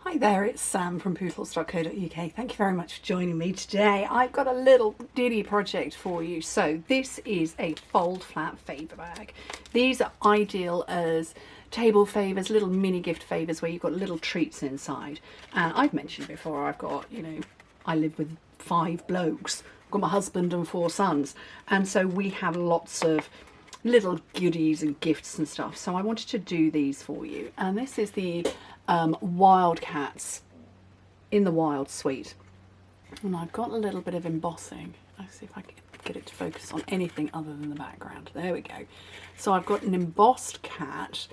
Hi there, it's Sam from Pootles.co.uk. Thank you very much for joining me today. I've got a little ditty project for you. So this is a fold flat favour bag. These are ideal as table favours, little mini gift favours where you've got little treats inside. And I've mentioned before, I've got, I live with 5 blokes. I've got my husband and 4 sons. And so we have lots of little goodies and gifts and stuff. So I wanted to do these for you. And this is the Wildcats in the Wild suite, and I've got a little bit of embossing. Let's see if I can get it to focus on anything other than the background. There we go. So I've got an embossed cat,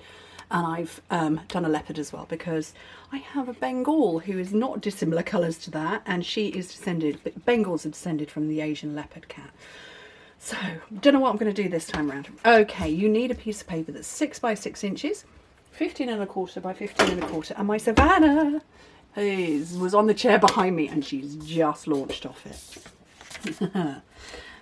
and I've done a leopard as well, because I have a Bengal who is not dissimilar colours to that, and she is descended, but Bengals are descended from the Asian leopard cat. So don't know what I'm going to do this time around. Okay, you need a piece of paper that's 6 by 6 inches, 15¼ by 15¼ and my Savannah was on the chair behind me and she's just launched off it.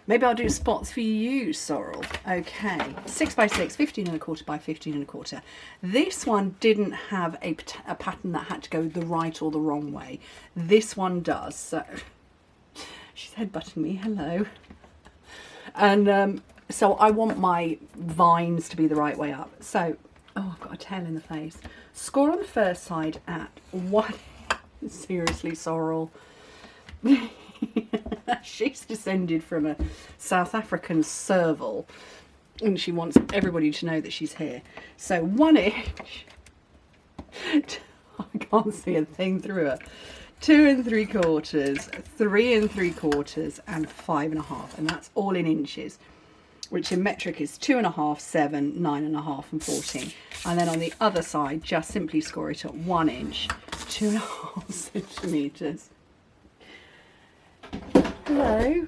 Maybe I'll do spots for you, Sorrel. Okay, 6 by 6, 15¼ by 15¼ This one didn't have a pattern that had to go the right or the wrong way. This one does. So she's headbutting me, hello. And so I want my vines to be the right way up. So oh, I've got a tail in the face. Score on the first side at 1. Seriously, Sorrel. She's descended from a South African serval and she wants everybody to know that she's here. So 1 inch. I can't see a thing through her. 2 3/4, 3 3/4 and 5½, and that's all in inches, which in metric is 2½, 7, 9½, and 14. And then on the other side, just simply score it at 1 inch, 2½ centimetres. Hello.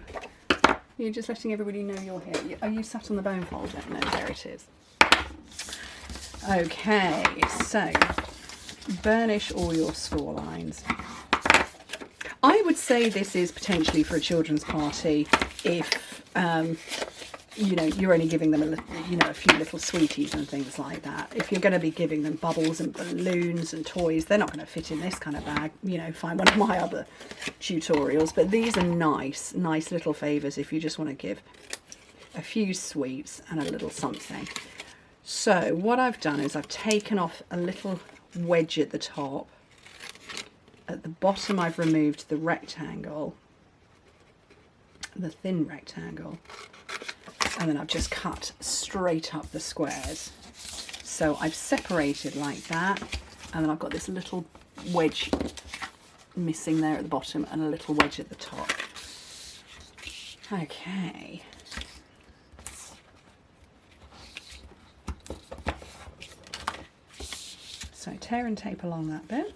You're just letting everybody know you're here. Are you sat on the bone folder? No, there it is. Okay, so burnish all your score lines. I would say this is potentially for a children's party if you're only giving them a few little sweeties and things like that. If you're going to be giving them bubbles and balloons and toys, they're not going to fit in this kind of bag. Find one of my other tutorials. But these are nice little favours if you just want to give a few sweets and a little something. So what I've done is I've taken off a little wedge at the top. At the bottom I've removed the rectangle, the thin rectangle, and then I've just cut straight up the squares. So I've separated like that, and then I've got this little wedge missing there at the bottom and a little wedge at the top. Okay. So tear and tape along that bit.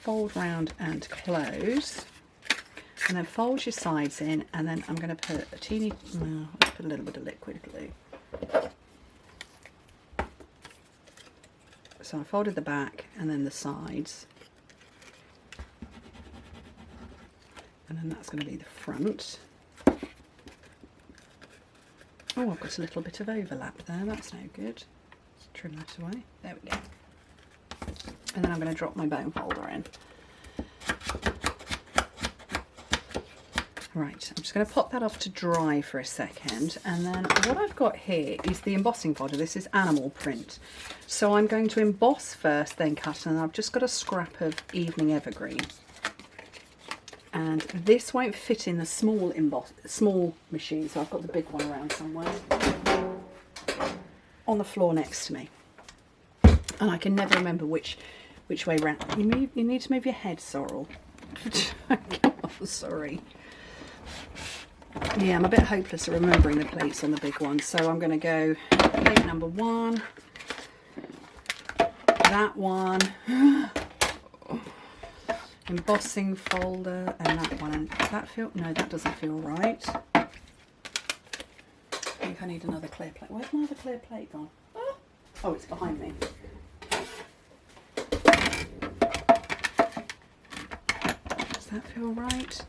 Fold round and close, and then fold your sides in, and then I'm going to put let's put a little bit of liquid glue. So I folded the back and then the sides, and then that's going to be the front. Oh, I've got a little bit of overlap there, that's no good. Let's trim that away. There we go. And then I'm going to drop my bone folder in. Right, I'm just going to pop that off to dry for a second, and then what I've got here is the embossing folder. This is animal print. So I'm going to emboss first, then cut, and I've just got a scrap of evening evergreen. And this won't fit in the small machine, so I've got the big one around somewhere on the floor next to me. And I can never remember which way round. You need to move your head, Sorrel. Oh, sorry. Yeah, I'm a bit hopeless at remembering the plates on the big one. So I'm going to go plate number 1, that one, embossing folder, and that one. And does that feel? No, that doesn't feel right. I think I need another clear plate. Where's my other clear plate gone? Oh, it's behind me. Does that feel right?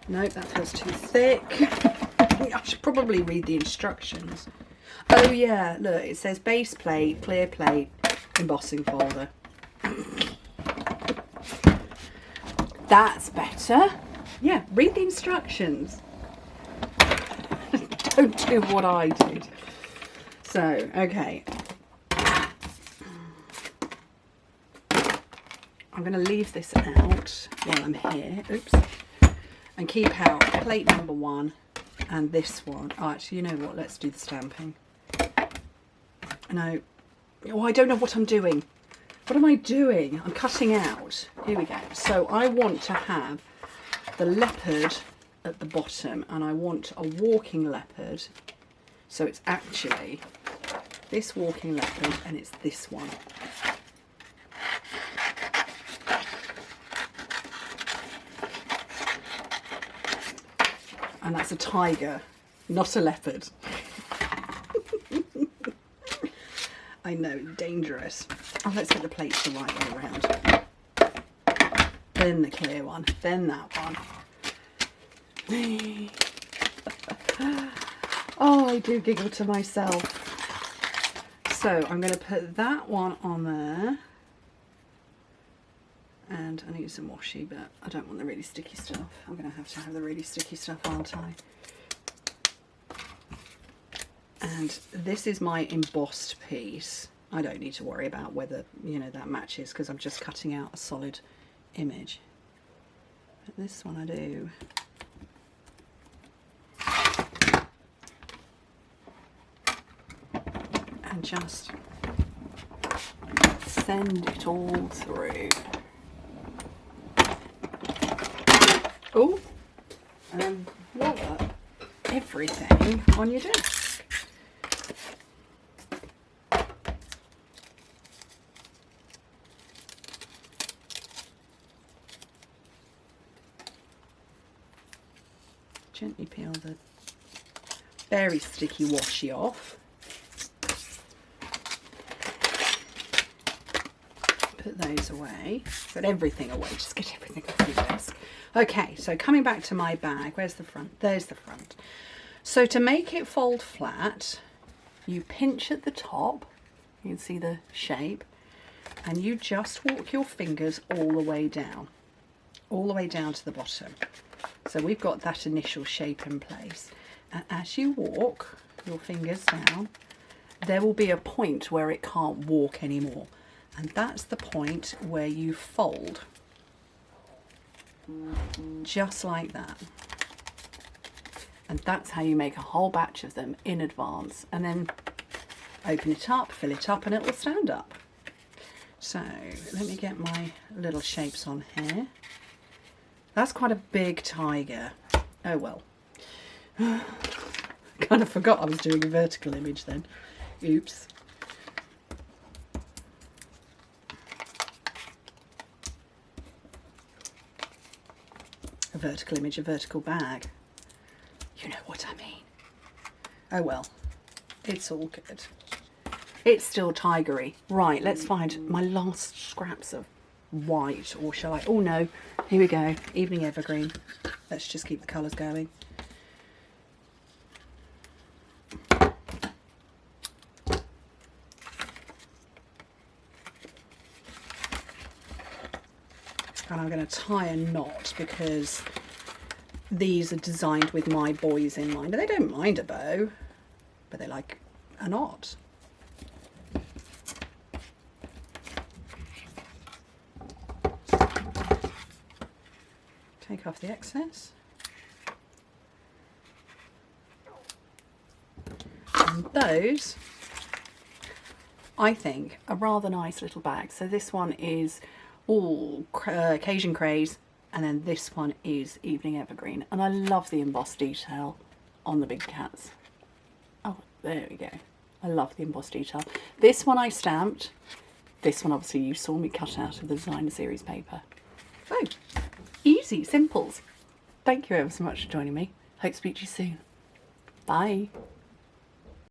Nope, that feels too thick. I should probably read the instructions. Oh yeah, look, it says base plate, clear plate, embossing folder. That's better. Yeah, read the instructions. Don't do what I did. So, okay. I'm going to leave this out while I'm here. Oops. And keep out plate number 1 and this one. Oh, actually, you know what? Let's do the stamping. No. Oh, I don't know what I'm doing. What am I doing? I'm cutting out. Here we go. So I want to have the leopard at the bottom, and I want a walking leopard. So it's actually this walking leopard, and it's this one. And that's a tiger, not a leopard. I know, dangerous. Oh, let's get the plates the right way around. Then the clear one, then that one. Oh, I do giggle to myself. So I'm going to put that one on there. And I need some washi, but I don't want the really sticky stuff. I'm going to have the really sticky stuff, aren't I? And this is my embossed piece. I don't need to worry about whether, you know, that matches because I'm just cutting out a solid image. But this one I do. And just send it all through. Oh, and then voila, everything on your desk. Gently peel the very sticky washi off. Put those away. Put everything away. Just get everything off your desk. Okay, so coming back to my bag. Where's the front? There's the front. So to make it fold flat, you pinch at the top. You can see the shape. And you just walk your fingers all the way down. All the way down to the bottom. So we've got that initial shape in place. And as you walk your fingers down, there will be a point where it can't walk anymore. And that's the point where you fold. Just like that. And that's how you make a whole batch of them in advance. And then open it up, fill it up, and it will stand up. So let me get my little shapes on here. That's quite a big tiger. Oh well. Kind of forgot I was doing a vertical image then. Oops. A vertical image, a vertical bag. You know what I mean. Oh well. It's all good. It's still tigery. Right, let's find my last scraps of white, or shall I? Oh no, here we go. Evening evergreen. Let's just keep the colours going. And I'm going to tie a knot because these are designed with my boys in mind. And they don't mind a bow, but they like a knot. Take off the excess. And those, I think, are rather nice little bags. So this one is all Cajun Craze, and then this one is Evening Evergreen. And I love the embossed detail on the big cats. Oh, there we go. I love the embossed detail. This one I stamped. This one, obviously, you saw me cut out of the designer series paper. So, easy, simples. Thank you ever so much for joining me. Hope to speak to you soon. Bye.